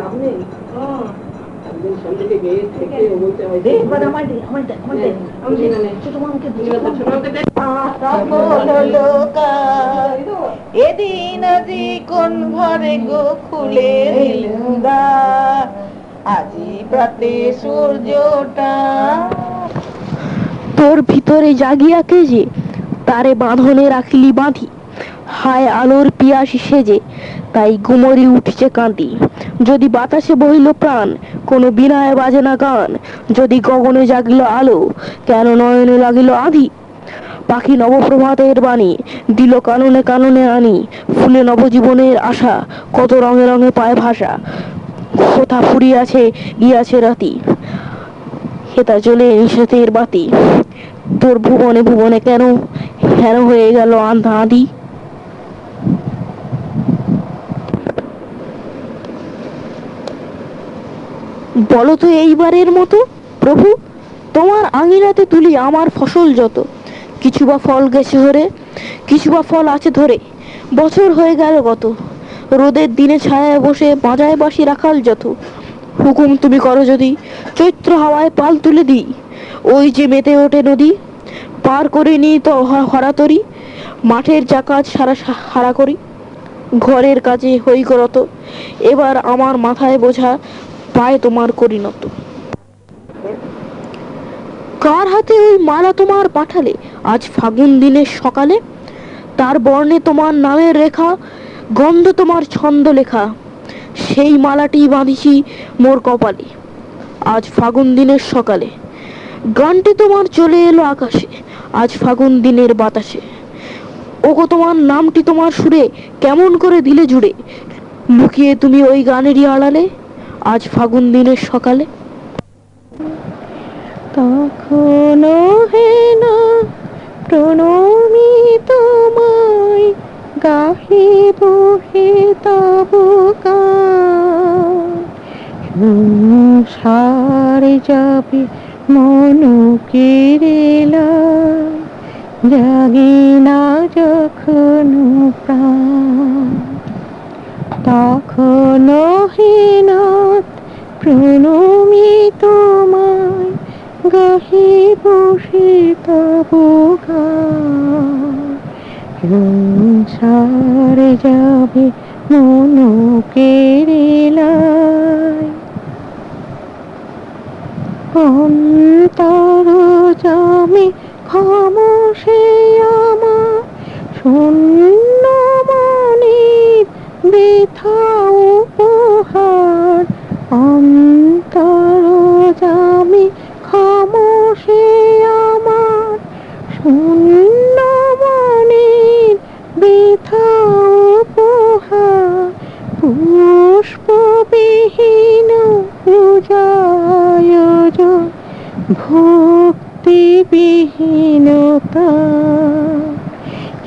লাভ নেই। এদিন আজি কোন ঘরে গো খুলে আজি প্রাতে সূর্যটা। তোর ভিতরে জাগিয়া কে যে তারে বাঁধনে রাখিলি বাঁধি, হায় আলোর পিয়াসী সেজে তাই গুমরি উঠছে কাঁদি। যদি বাতাসে বহিল প্রাণ কোনো বিনায় বাজে না গান, যদি গগনে জাগিল আলো কেন নয়নে লাগিল আঁধি। পাখি নবপ্রভাতের বাণী দিল কাননে কাননে আনি, ফুলে নবজীবনের আশা কত রঙে রঙে পায় ভাষা। কোথা ফুরিয়াছে গিয়াছে রাতি, হেতা চলে নিষেধের বাতি। তোর ভুবনে ভুবনে কেন হেন হয়ে গেল আন্ধা আঁধি। বলো তো এইবারের মতো প্রভু, তোমার আঙিনাতে তুলি আমার ফসল যত। কিছু বা ফল গেছে ধরে, কিছু বা ফল আছে ধরে, বছর হয়ে গেল গত। রোদের দিনে ছায়ায় বসে বাজায় বাসি রাখাল যত। হুকুম তুমি করো যদি চৈত্র হাওয়ায় পাল তুলে দিই, ওই যে মেতে ওঠে নদী পার করে নি তো হরাতরি। মাঠের যা কাজ সারা হারা করি, ঘরের কাজে হই করত, এবার আমার মাথায় বোঝা পায় তোমার করিনত। কার হাতে ওই মালা তোমার পাঠালে আজ ফাগুন দিনের সকালে? তার বর্ণে তোমার নামের রেখা, গন্ধ তোমার ছন্দ লেখা, সেই মালাটি বাঁধিছি মোর কপালে আজ ফাগুন দিনের সকালে। গানটি তোমার চলে এলো আকাশে আজ ফাগুন দিনের বাতাসে। ওগো তোমার নামটি তোমার সুরে কেমন করে দিলে জুড়ে, লুকিয়ে তুমি ওই গানেরই আড়ালে আজ ফাগুন দিনের সকালে। তখনো হেন প্রণমি তোমায় গাহিব হে তব গান। সংসারে যাবে মনু কেরেলা, জাগে না যখন প্রাণ। তখনো হেন প্রণমি তোমায় গাহিব সে তব গান। সংসারে যাবে মনু কেরেলায়, অন্তর জামে খামোশে আমার শূন্য মনের বৃথা উপহার। অন্তর জামে খামোশে আমার শূন্য মনের বৃথা উপহার। পুষ্পবিহীন পূজায়োজন ভক্তিবিহীনতা।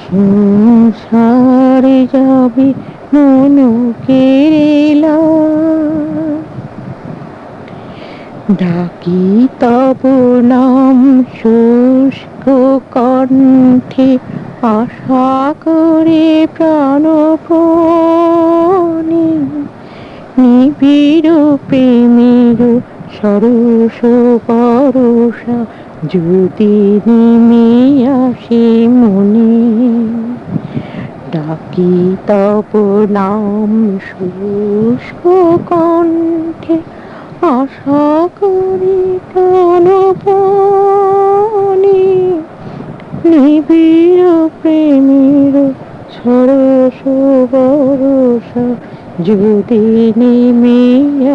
সংসারে যাবে মনু কেরেলা, ডাকি তব নাম শুষ্ক কণ্ঠে আশা করে প্রাণপণে। নিবিড় প্রেমের সরস পরশা যদি নেমে আসে মনে, ডাকি তব নাম শুষ্ক কণ্ঠে আশা করি প্রাণপণে। নিবিড় প্রেমের সরস বরষা যদি নেমে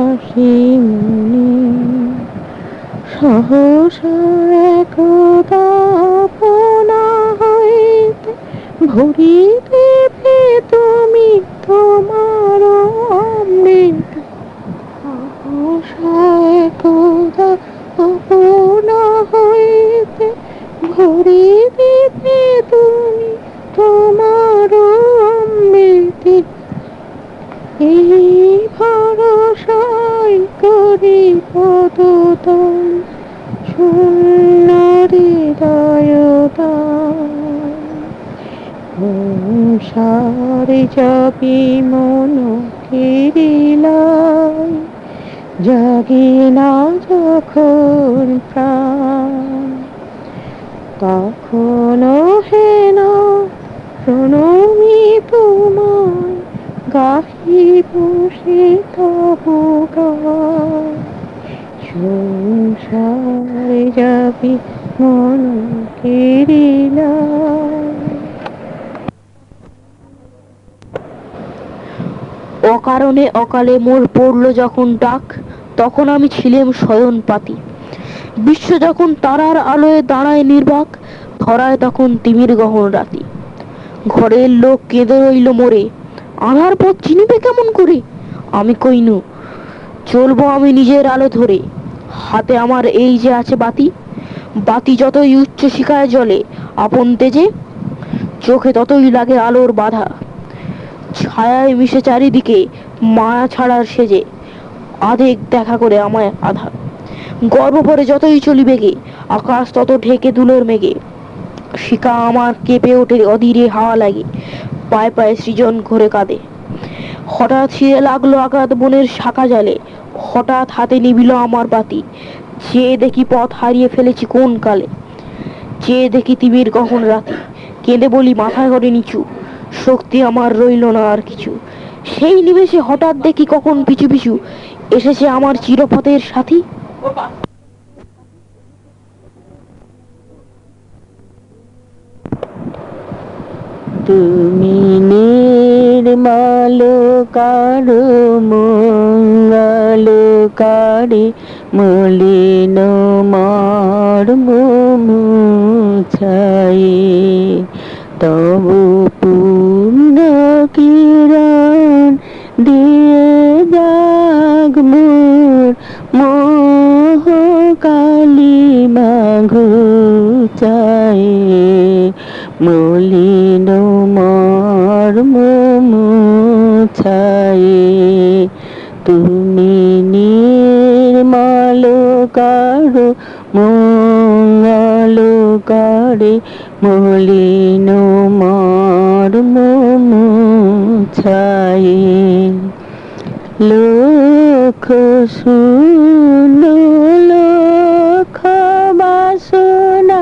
আসে মনে। সহসা একদা আপনা হইতে ভরি দেবে তুমি তোমার অমৃত। সহসা একদা আপনা হইতে ভরি দেবে তুমি তোমার অমৃত। এই ভরসায় করি পদতল শূন্য হৃদয় সংসারে যাবি মন কেরিলাই, জাগে না যখন প্রাণ, তখনও হেন প্রণমী তোমায় গাহিব সে তবু গান। সংসারে যাবি মন কেরিলাই। অকারণে অকালে মোর পড়ল যখন ডাক, তখন আমি ছিলাম শয়ন পাতি। বিশ্ব যখন তারার আলোয় দাঁড়ায় নির্বাক, ধরায় তখন তিমির গহন রাতি। ঘরের লোক কেঁদে রইল মোরে, আধার পথ চিনিবে কেমন করে। আমি কইনু, চলবো আমি নিজের আলো ধরে, হাতে আমার এই যে আছে বাতি। বাতি যতই উচ্চ শিখায় জ্বলে আপন তেজে, চোখে ততই লাগে আলোর বাধা। ছায়ায় মিশে চারিদিকে মায়া ছাড়ার সেজে, আধেক দেখা করে আমায় আধা। গর্ব ভরে যতই চলি বেগে, আকাশ তত ঢেকে ধুলোর মেঘে। শিকা আমার কেঁপে ওঠে অধীরে হাওয়া লাগে, পায়ে পায়ে সৃজন ঘরে কাঁদে। হঠাৎ ছিঁড়ে লাগলো আঘাত বনের শাখা জালে, হঠাৎ হাতে নিবিল আমার বাতি। চেয়ে দেখি পথ হারিয়ে ফেলেছি কোন কালে, চেয়ে দেখি তিমির গহন রাতি। কেঁদে বলি মাথায় করে নিচু, শক্তি আমার রইল না আর কিছু। সেই নিমেষে হঠাৎ দেখি কখন পিছু পিছু এসেছে আমার চিরপথের সাথী। তুমি নির্মল কারো মঙ্গল কারে, মলিন মর্ম মুছায়ে। তবু পূর্ণ কিরণ দিয়ে জাগ মোর মোহ কালিমা ঘুচায়ে। মলিন মর্ম মুছায়ে। তুমি নির্মল কারো মঙ্গল করে, মলিন মর্ম মুছায়ে। লক্ষ শূন্য লক্ষ বাসনা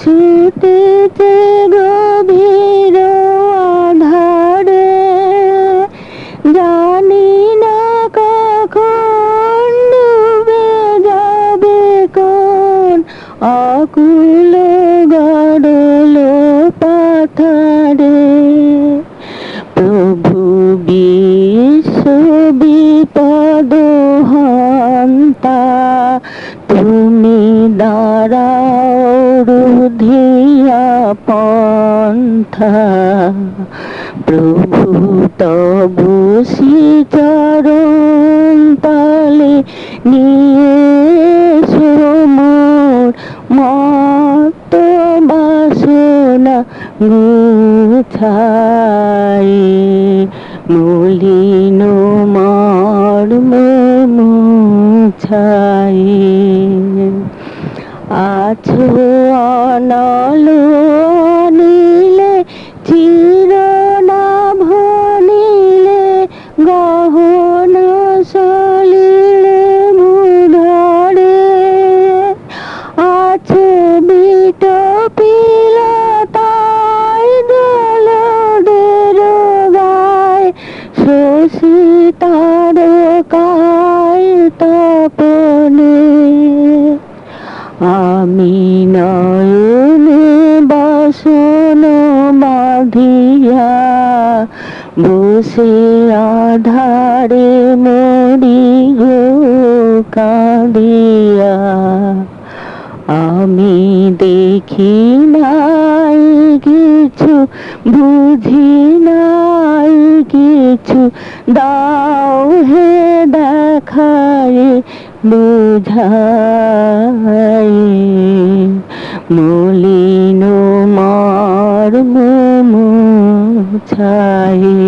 ছুটেছে গভীর আধারে, জানি না কখন ডুবে যাবে কোন অকুল গড়ল পাথারে। প্রভু বিশ্ব বিপদ হন্তা, তুমি দাঁড়াও রুধিয়া পন্থা। প্রভু তবু শ্রীচরণ তলে নিয়ে মোর মত বাসনা গুছায়ে। মলিন মর্ম মুছায়ে। আছো অনল নীলে চিরনাভ নীলে, গহন সলিলে মুধরে। আছে বিট পিলতায় জলদের গায়, শশী তারকায় তপনে। আমি নয়নে বাসন বাঁধিয়া, বসে আধারে মরি গো কাঁদিয়া। আমি দেখি নাই কিছু, বুঝি নাই কিছু, দাও হে দেখায় বুঝায়। মলিন মর্ম মুছায়ে।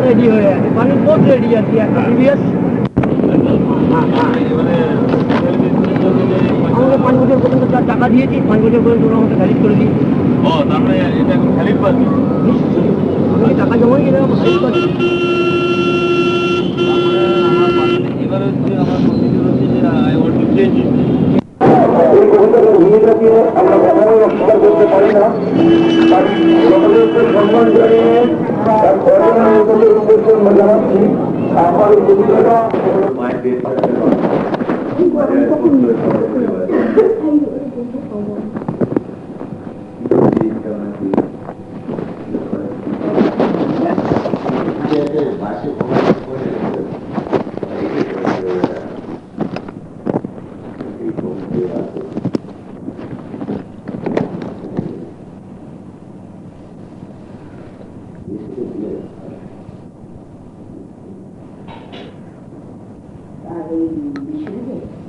রেডি হয়ে আছে, পানির বোট রেডি আছে একটা প্রিভিয়াস। আমাকে 5 বছর পর্যন্ত তার টাকা দিয়েছি, 5 বছর পর্যন্ত ওরা আমাকে ভ্যালিড করে দিয়েছি। ও তার মানে এটা এখন ভ্যালিড পাচ্ছি। নিশ্চয়ই আমি টাকা জমা দিয়ে ভ্যালিড পাচ্ছি। তারপরে আমার এবার হচ্ছে আমার প্রসিডিউর হচ্ছে যে I want to change it. এই কবিতার ভূমিকাকে আমরা কখনোই অস্বীকার করতে পারি না। তার সকলের সম্মান জানিয়ে তার ঘটনার উদ্দেশ্যে আমরা জানাচ্ছি আমার এই কবিতাটা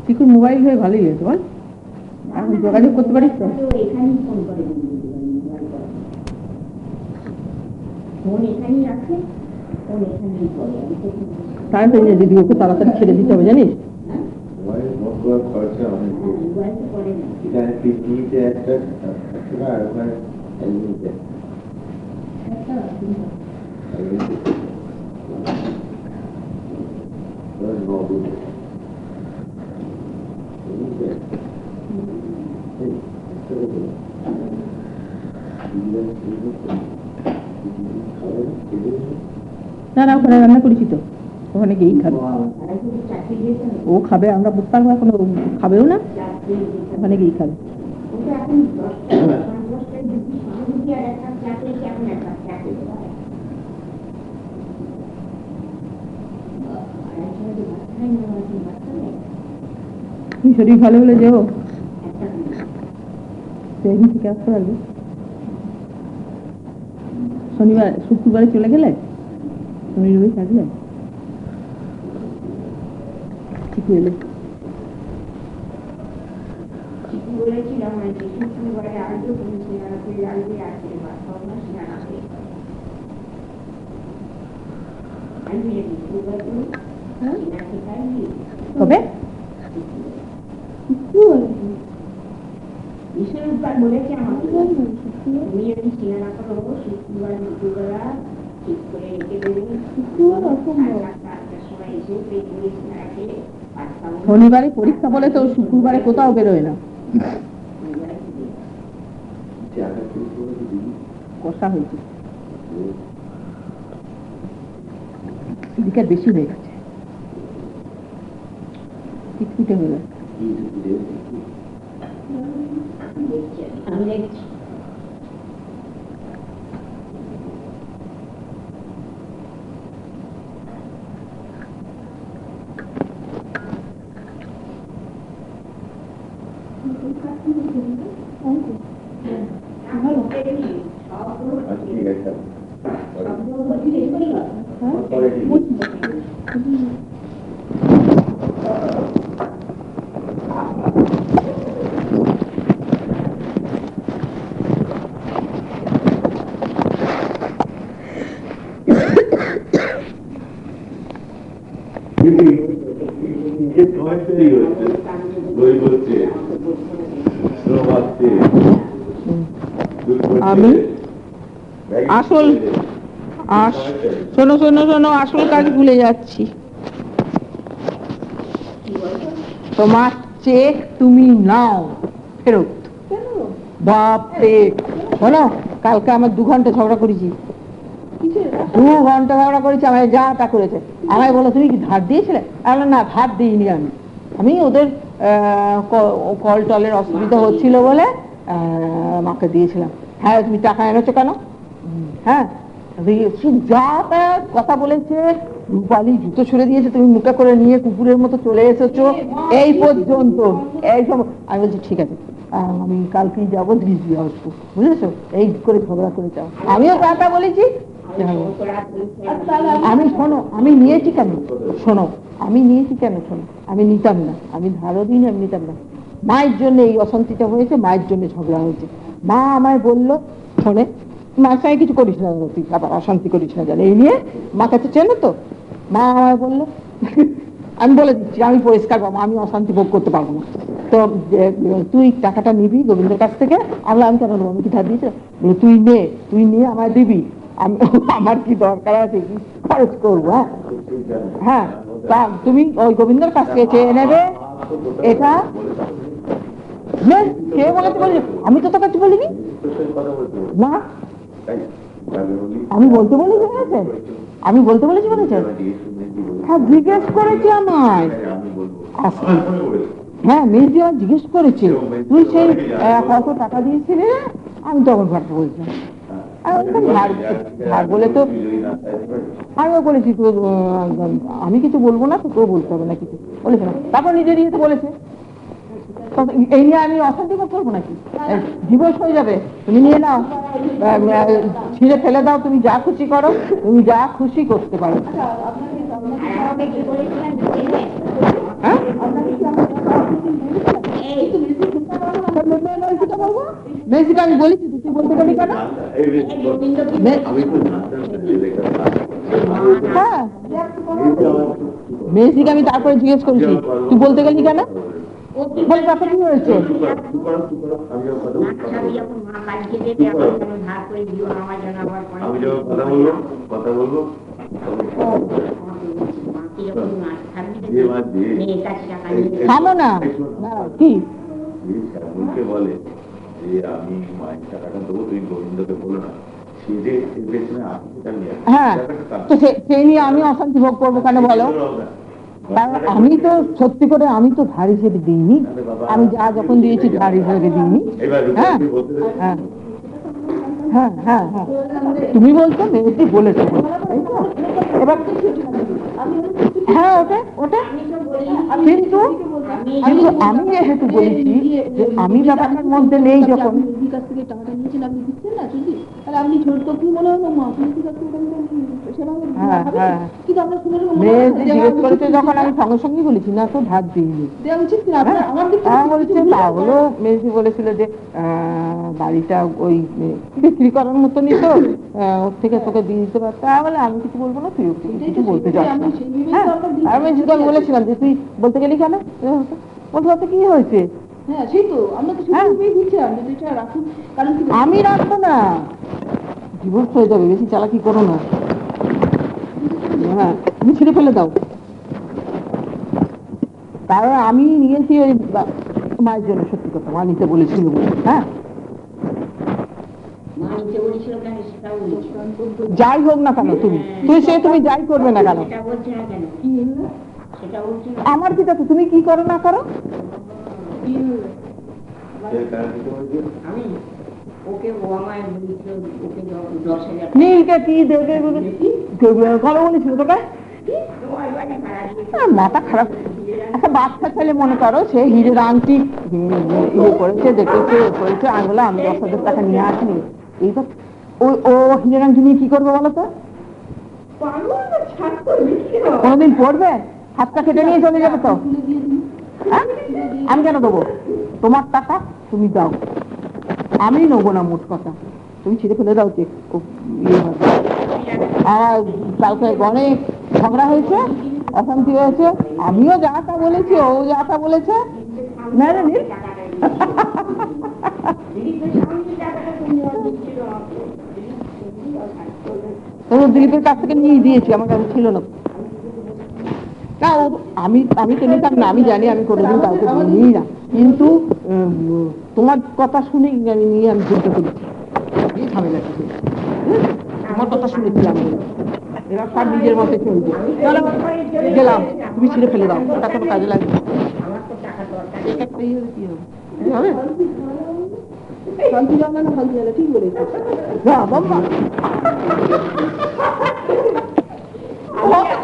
চিকুর মোবাইল হয়ে ভালোই হয়েছে বল, এখন যোগাযোগ করতে পারিস তো? তাই তো দিদি ওকে তাড়াতাড়ি ছেড়ে দিতে হবে জানিস। খরচা অনেক এখানে পিকনিকে একটা আর ওখানে না না, ওখানে রান্না করেছি তো, ওখানে গিয়েই খাবে। ও খাবে, আমরা বুঝতে পারবো এখন, ও খাবেও না, ওখানে গিয়েই খাবে। তুমি শরীর ভালো হলে যাও, সেদিন থেকে আসতে পারবে। শনিবার শুক্রবারে চলে গেলে, শনি রবি থাকলে চিকু এলে কবে বলেছে আমাকে তুমি যদি সিনেমা করো শুক্রবার দুপুরবেলা ঠিক করে রেখে দেবেন, সময় এসে শনিবারে পরীক্ষা বলে তো শুক্রবারে কোথাও বেরোয় না, কষা হয়েছে, এদিকে বেশি হয়ে গেছে, টিটকুটে হয়ে গেছে। আমি দেখছি যে বই করছে, শ্রম আসছে, আমি আসল শোনো শোনো শোনো, আসল কাজ ভুলে যাচ্ছি। তোমার চেক তুমি নাও ফেরত। বাপরে, শোনো, কালকে আমার 2 ঘন্টা ঝগড়া করেছি, 2 ঘন্টা ঝগড়া করেছি। আমায় যা তা করেছে, আমায় বলো তুমি কি ধার দিয়েছিলে? আমি বললাম, না ধার দিইনি। আমি ওদের কল টলের অসুবিধা হচ্ছিল বলে মাকে দিয়েছিলাম। হ্যাঁ, তুমি টাকা এনেছো কেন? হ্যাঁ, যা তা কথা বলেছে। রূপালি জুতো ছুড়ে দিয়েছে, তুমি মুখে করে নিয়ে কুকুরের মতো চলে এসেছো, এই পর্যন্ত। এইসব আমি বলছি ঠিক আছে, আমি কালকেই যাবো, দৃশ দিয়ে আসবো, বুঝেছো? এই করে ঝগড়া করে যাও। আমিও যা তা বলেছি। আমি শোনো, আমি নিয়েছি কেন শোনো, আমি নিয়েছি কেন শোনো, আমি নিতাম না, আমি ধারও দিন, আমি নিতাম না। মায়ের জন্য এই অশান্তিটা হয়েছে, মায়ের জন্য ঝগড়া হয়েছে। মা আমায় বললো, শোনে, মার সঙ্গে কিছু করিস না, তুই আবার অশান্তি করিস না জানে, এই নিয়ে মা কাছে চেনো তো। মা আমায় বললো, আমি বলে দিচ্ছি, আমি পরিষ্কার বাবা, আমি অশান্তি ভোগ করতে পারবো না। তো তুই টাকাটা নিবি গোবিন্দের কাছ থেকে। আমি কেন নেবো, আমি কি ধার দিয়েছি? তুই নিয়ে আমায় দিবি, আমি আমার কি দরকার আছে, কি খরচ করবো? হ্যাঁ, তা তুমি ওই গোবিন্দের কাছ থেকে চেয়ে নেবে। এটা কে বলেছে? বলি আমি তো তোর কাছে বলিনি না, আমি বলতে বলেছি বলেছে, আমি বলতে বলেছি বলেছে। হ্যাঁ, জিজ্ঞেস করেছি আমায়। হ্যাঁ, মেয়েজি আমার জিজ্ঞেস করেছে, তুই সেই কত টাকা দিয়েছিলি? আমি তখন ঘটনা বলছিলাম, ধার বলে তো আমিও বলেছি তো, আমি কিছু বলবো না, তোকেও বলতে হবে না কিছু, বলেছে না। তারপর নিজের ইয়েতে বলেছে, এই নিয়ে আমি অশান্তি করবো নাকি? ডিভোর্স হয়ে যাবে, তুমি নিয়ে নাও, ছিঁড়ে ফেলে দাও, তুমি যা খুশি করো, তুমি যা খুশি করতে পারো। হ্যাঁ, মেজিকে আমি বলেছি, তুই বলতে গেলি কেন? হ্যাঁ, মেজিকে আমি তারপরে জিজ্ঞেস করেছি, তুই বলতে গেলি কেন? বল, ব্যাপার কি হয়েছে? কথা বলবো থামো না, কি বলে যে আমি মায়ের টাকাটা দেবো, তুই গোবিন্দকে বলো না। হ্যাঁ, তো সেই নিয়ে আমি অশান্তি ভোগ করবো কেন বলো? আমি তো সত্যি করে, আমি তো ধার হিসেবে দিইনি, আমি যা যখন দিয়েছি ধার হিসেবে দিইনি। হ্যাঁ হ্যাঁ হ্যাঁ হ্যাঁ, তুমি বলছো মেয়েটি বলেছো, এবার হ্যাঁ, ওটা ওটা কিন্তু আমি যেহেতু বলেছি যে আমি ব্যাপারটার মধ্যে নেই, যখন কাছ থেকে টাকাটা নিয়েছেন আপনি দিচ্ছেন না, ঠিক আছে, তাহলে আপনি ছোট তো কি মনে হলো, জিজ্ঞেস করেছে যখন, আমি সঙ্গে সঙ্গে বলেছি না তো ধার দিইনি। তাহলে মেয়েজি বলেছিল যে বাড়িটা ওই বিক্রি করার মতনই তো, ওর থেকে তোকে দিয়ে দিতে পারত। বলে আমি কিছু বলবো না, তুই কিছু বলতে চাস না। হ্যাঁ, আর মেয়েজিকে আমি বলেছিলাম যে তুই বলতে গেলি কেন, বলতে পারতে কি হয়েছে? হ্যাঁ, সেই তো আমরা তো আমি রাখবো না, ডিভোর্স হয়ে যাবে, বেশি চালাকি করো না। হ্যাঁ, তুমি ছেড়ে ফেলে দাও। কারণ আমি নিয়েছি ওই মায়ের জন্য, সত্যি কথা, মা নিতে বলেছিল। হ্যাঁ, যাই হোক না কেন, তুমি যাই করবে না কেন, আমার কি দেখো, তুমি কি করো না করো। নীলকে কি দেবে ভালো বলেছিল তোকে? মাথা খারাপ, একটা বাচ্চা ছেলে মনে করো, সে হিরের আংটি ইয়ে করেছে, দেখেছে, করেছে, আমি বললাম আমি 10,000 টাকা নিয়ে আসিনি। এইবার ও হিরের আংটি নিয়ে কি করবে বলো তো? কোনোদিন পড়বে, হাতটা কেটে নিয়ে চলে যাবে তো। হ্যাঁ, আমি কেন দেবো? তোমার টাকা তুমি দাও, আমি নেবো না, মোট কথা তুমি ছিঁড়ে ফেলে দাও। যে ইয়ে হবে, আর কালকে অনেক ঝগড়া হয়েছে, অশান্তি হয়েছে, আমিও যা তা বলেছি, ও যা তা বলেছে। না জানি দিলীপের কাছ থেকে নিয়ে দিয়েছি, আমার কাছে ছিল না। না আমি আমি তো নিতাম না, আমি জানি আমি কোনোদিন কাউকে নিই না, কিন্তু তোমার কথা শুনে আমি নিয়ে আমি চিন্তা করেছি এই ঝামেলা কিছু, তোমার কথা শুনেছি আমি, এরা সব নিজের মতো চলবে। চলো গেলাম, তুমি ছিঁড়ে ফেলে দাও, ওটা কোনো কাজে লাগবে না। ঠিক বলেছি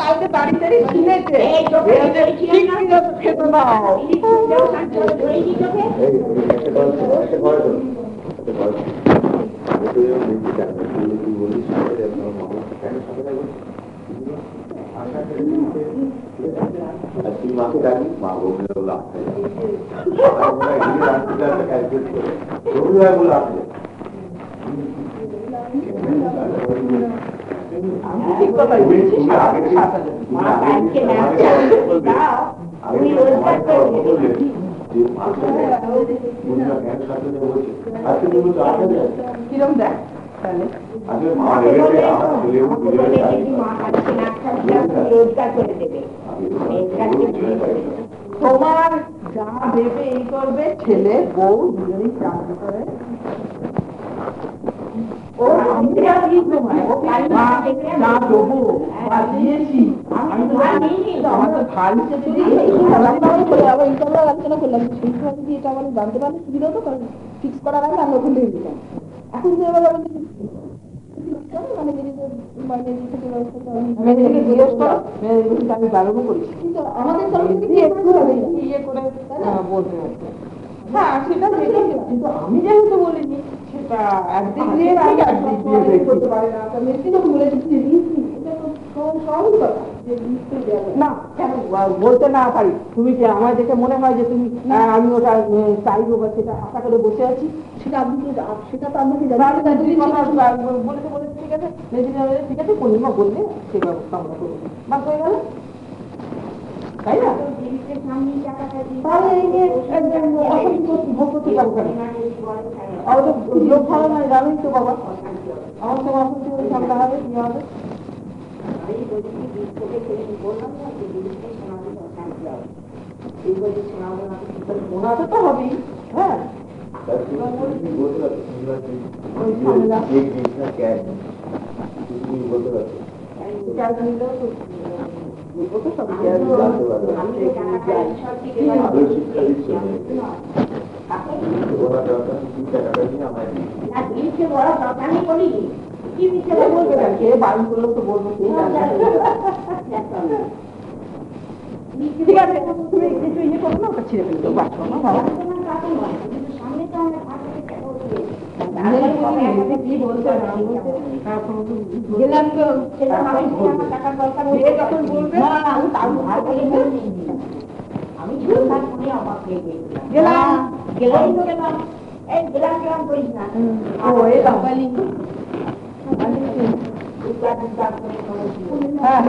কালকে বাড়িতে ছিলেছে খেতে দাও। তুই মাকে ডাকি, মা বলবে রবিবার বলে আসবে। কিরম দেখ তোমার যা দেবে এই করবে, ছেলে বউ দুজনেই চাকরি করে। আলোচনা করলাম সেই সময় যদি এটা আমার জানতে পারলে সুবিধা হতো, কারণ ফিক্স করার আগে আমরা ওখান থেকে দিতাম। এখন যে আমি বারণও করেছি, কিন্তু আমাদের ইয়ে করে বলতে হবে। হ্যাঁ সেটা কিন্তু আমি যেহেতু বলিনি, সেটা একদিক দিয়ে একদিক দিয়ে করতে পারে না, না কেন বলতে না পারি। তুমি যে আমার দেখে মনে হয় যে তুমি আমি ওটা চাইবো বা সেটা আশা করে বসে আছি, সেটা আপনি সেটা তো আপনাকে বলেছে বলেছে ঠিক আছে, ঠিক আছে পূর্ণিমা বললে সেই ব্যবস্থা আমরা করবো, বাস হয়ে গেল, তাই না? ভোগ করতে পারবো কেন? লোক ভালো নয়, জানেন তো বাবা, আমার তো অসুস্থ হয়ে ঠান্ডা হবে, কি হবে? ওনাতে তো হবেই, হ্যাঁ বারণ করলেও তো বলবো, ঠিক আছে তুমি কিছু ইয়ে করো না, ওটা ছিঁড়ে ফেলতে বাঁচো না বাবা। গেলাম তো আমি গেলাম গেলাম গেলাম এই গেলাম গেলাম করিস না। ও এই বাঙালি হ্যাঁ